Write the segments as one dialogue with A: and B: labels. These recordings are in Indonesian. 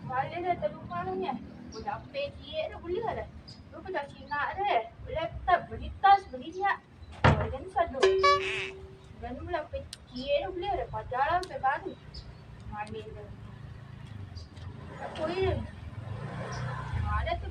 A: Balik dah tak rumah dah ni. Udah pay dia dah boleh dah. Lu pun dah Cina dah. Beli laptop, beli tas, beli ni. Oh, kan sadu. Dan lu dah pay dia dah boleh dah. Pajar lah sampai baru. Mandi dah. Tak boleh. Ada tu.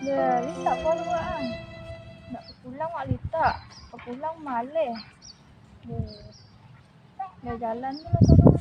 A: Ya, Lita baru kan. Nak pulang Wak Lita. Pulang malam. Dah jalan je lah sekarang.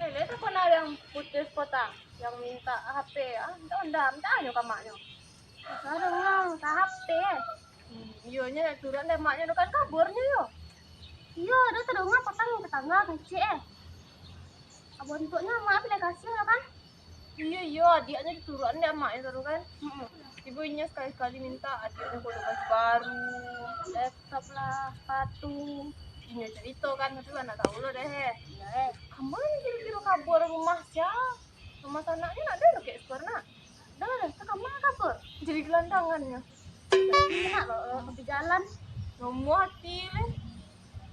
A: Lihat aku ada yang putus kota yang minta HP. Minta aja ke maknya. Sekarang orang minta HP. Iyonya turun deh maknya kan kaburnya yo. Iya, dia terdengar petang ke tangga kecil. Bentuknya mak pilih kasih lah kan? Iya, adiknya diturun deh maknya terus kan. Ibunya sekali-sekali minta adiknya kudu baju baru, laptop lah, sepatu. Ini cerita kan, tapi mana tahu lo deh. Iya, kemana kira-kira kabur rumah sih? Rumah sanaknya nak ada lo kayak sekarang. Dah, kemana kabur? Jadi gelandangannya. Jadi nak lo di jalan. Ngomong hati leh.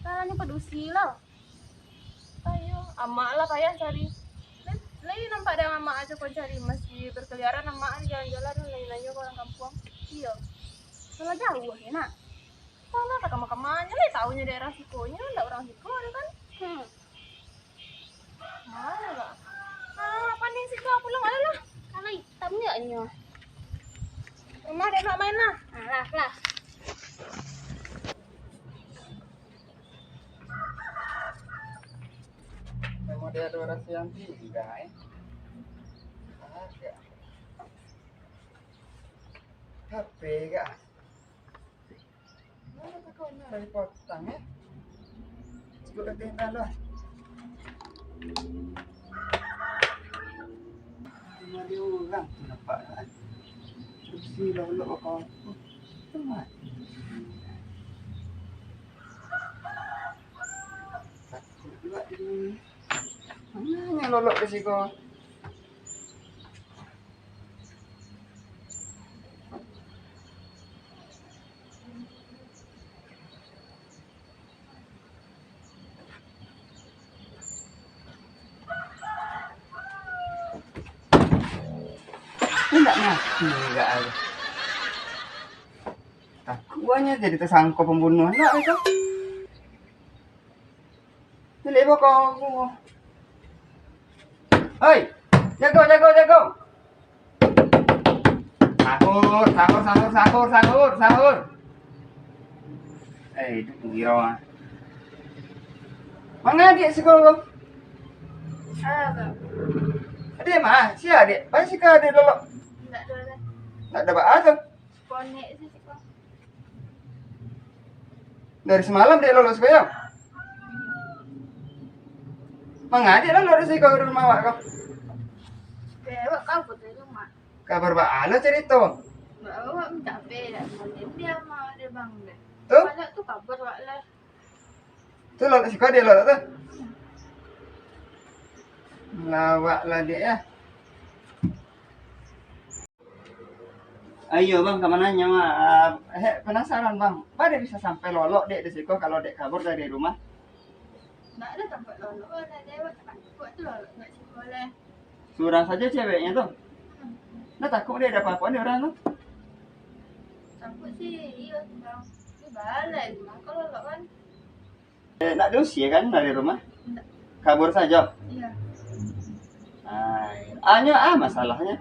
A: Jalannya pedusi lo. Ayo, amak lah payah cari. Lagi nampak ada amak aja kau cari masih berkeliaran amak jalan-jalan nanya-nanya ke orang kampung. Iya. Salah jauh ya nak. Salah tak kemana-kemana lah tahunya daerah Sikonya, enggak orang Siko ada kan? Mana lah? Apa nih Siko pulang ada lah. Kalau hitamnya nya. Rumah dia nak main lah. Lah.
B: Mau dia ada orang yang tinggal HP kak mana kau dari potang ya cukup ketinggalan lah cuma dia orang tu nampak kan bersih lalu kau teman takut juga ini mana yang lolok ke sini kau enggak ada. Takutnya jadi tersangka pembunuhan enggak itu. Pilih kau. Hei, jago. Sahur. Itu kira. Mana adik sekolah?
A: Ada.
B: Adik mah, si adik. Pasti kau adik lolok. Enggak ada apa tuh.
A: Konek sih kok.
B: Dari semalam dia lolos kau. Mengadik lah lolos sih kau di rumah awak kau.
A: Bewak kau putih rumah.
B: Kabar baala cerita.
A: Bawa minta beda. Dia mau dia bang deh.
B: Tuh,
A: Banyak tuh kabar wak lah.
B: tuh lolos si kau dia lolos tuh. Lawak lah dia ya. Ayo bang, kemananya mah? Penasaran bang, pada bisa sampai lolok dek di situ kalau dek kabur dari rumah?
A: Nggak ada tempat lolok, ada dewa takut tuh lolok nggak sekolah.
B: Surang saja ceweknya tuh. Nah takut dia ada apa-apa nih orang tuh.
A: Takut sih, iya bang. Balik, kalau lo kan.
B: Nak diusir kan dari rumah?
A: Enggak.
B: Kabur saja.
A: Iya.
B: Hanya masalahnya.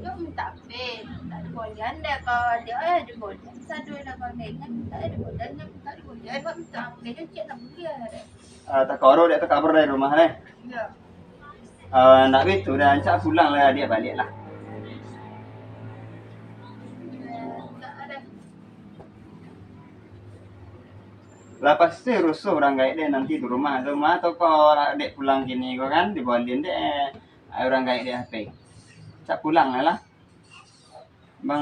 A: Yo minta pay, tak ada bolehan deh kalau dia ada bolehan. Satu nak kondengan, tak ada bolehan, tak ada bolehan. Mak minta pay kan cik nak beli ada.
B: Tak korup dia kabur dari rumah nih.
A: Iya.
B: Nak itu dah cak pulang lah dia balik lah.
A: Tak ada.
B: Lah pasti rusuh orang kayak dia nanti di rumah atau kau dek pulang gini kau kan dibolin deh orang kayak dia HP. Cak pulang lah. Bang,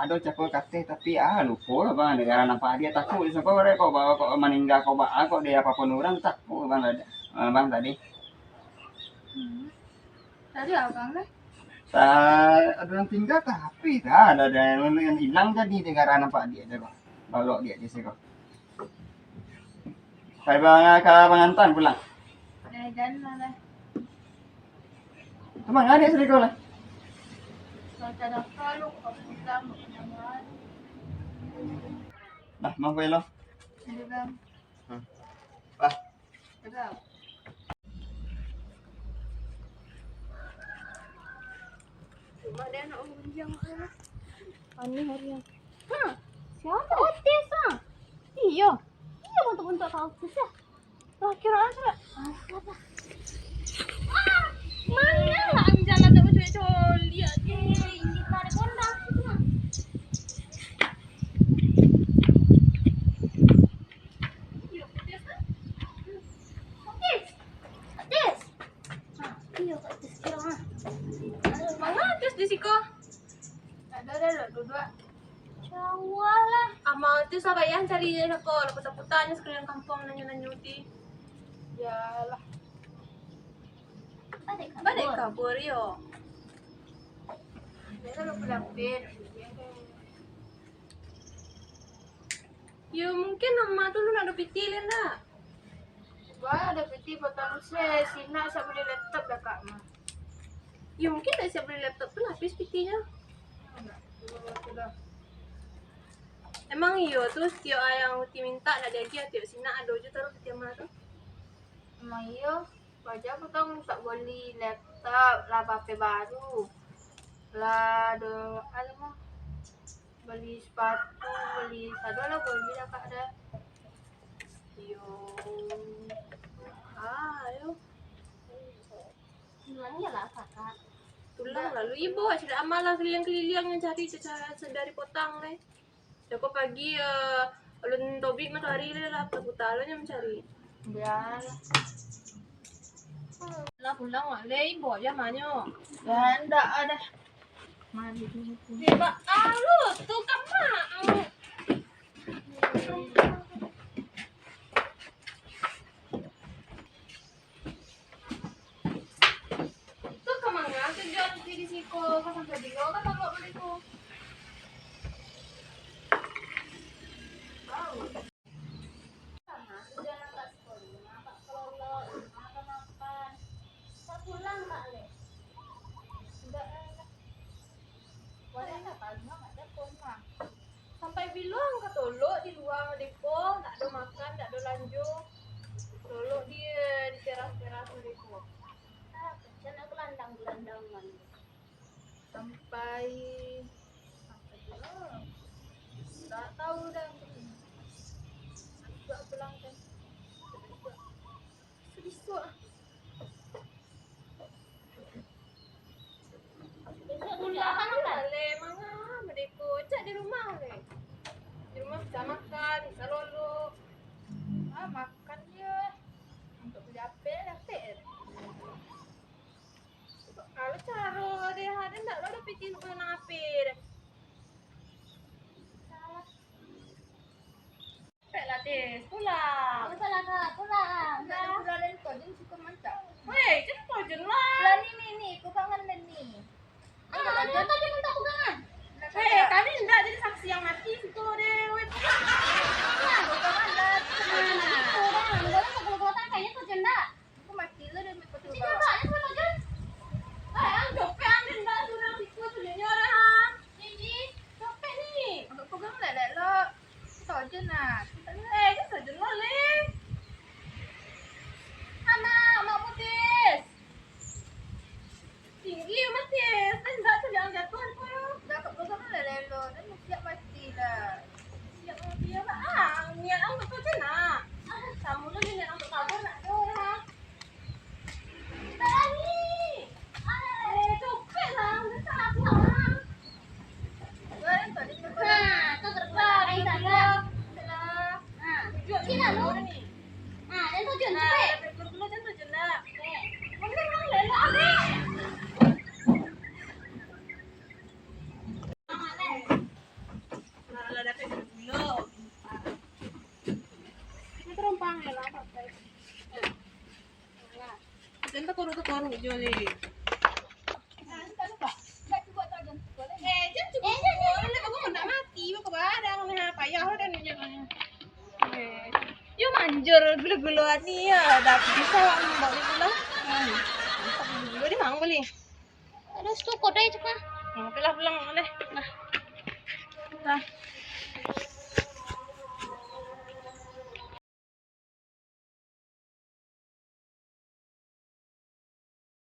B: aduh cakap kate tapi lupa lah bang negara nampak dia takut so kau kau bawa kau meninggal kau bawa kau dia apapun orang takut bang bang tadi.
A: Tadi abang lah.
B: Ada yang tinggal tapi dah ada yang hilang jadi negara nampak dia deh bang. Balok dia di sini kau. Saya bang ke pengantan pulang.
A: Dan mana?
B: Cuma nggak ada sedikit lah.
A: Kalau ada kalau kau pulang jangan.
B: Nah, mau kue lo.
A: Ada bang.
B: Wah,
A: Ada. Cuma dia nak unjang lah. Ani harian. Siapa? Otis ah. Iya. Iya untuk kau otis ya. Wah kira apa? Apa? Mana lah jalan tak betul lihat ini tarik kondak itu mah. Otis. Otis. Iya otis kira mah. Mana otis di siko? Ada dua. Jauh lah. Ama otis apa yang cari aku putar-putarnya sekalian kampung nanya-nanya uti. Yalah. Balik kabur yo. Dia kan pulang pin. Ya mungkin nama tuh lu ada pitilin dah. Wah ada piti potong saya sina saya beli laptop dah kak mah. Ya mungkin dah saya beli laptop tuh habis pitinya. Emang iyo tuh setiap yang uti minta ada lagi ya tiap sina ada aja taruh setiap mana tuh. Emang iyo. Wajah potong tak beli laptop lah HP baru lah do mah beli sepatu beli sado lah beli dah kak dah yo ayo gimana lah kakak tulang lalu ibu sudah amal lah keliling-keliling yang cari cara dari potang leh Joko pagi ulun tobik matahari lah putar lo yang mencari biar lah pulang wale ibu aja manyo ya ndak ada mandi dulu tiba alu tuh kamu tuh kemana tujuan di siko pasang tadi lo kan kalau beliku sampai bilang ke Tolo di luar depo tak ada makan tak ada lanjut Tolo dia di teras-teras depo kan aku landang-landangan sampai bilang nggak tahu dah juga pulang kan sedih pulang le mana mereka cak di rumah le di rumah bisa makan bisa lolo makan dia untuk beli apa kalau caro dia ada ndak lo pitin ko nang ape Pelatih pulang. Pulang. Pulang dari kodin suka Mang Joli. Yo manjur gulu-guluan nih ya, dapat bisa balik pulang. Gulu di mang beli.
C: Terus tuh kodai cuma.
A: Pilah pulang boleh. Nah.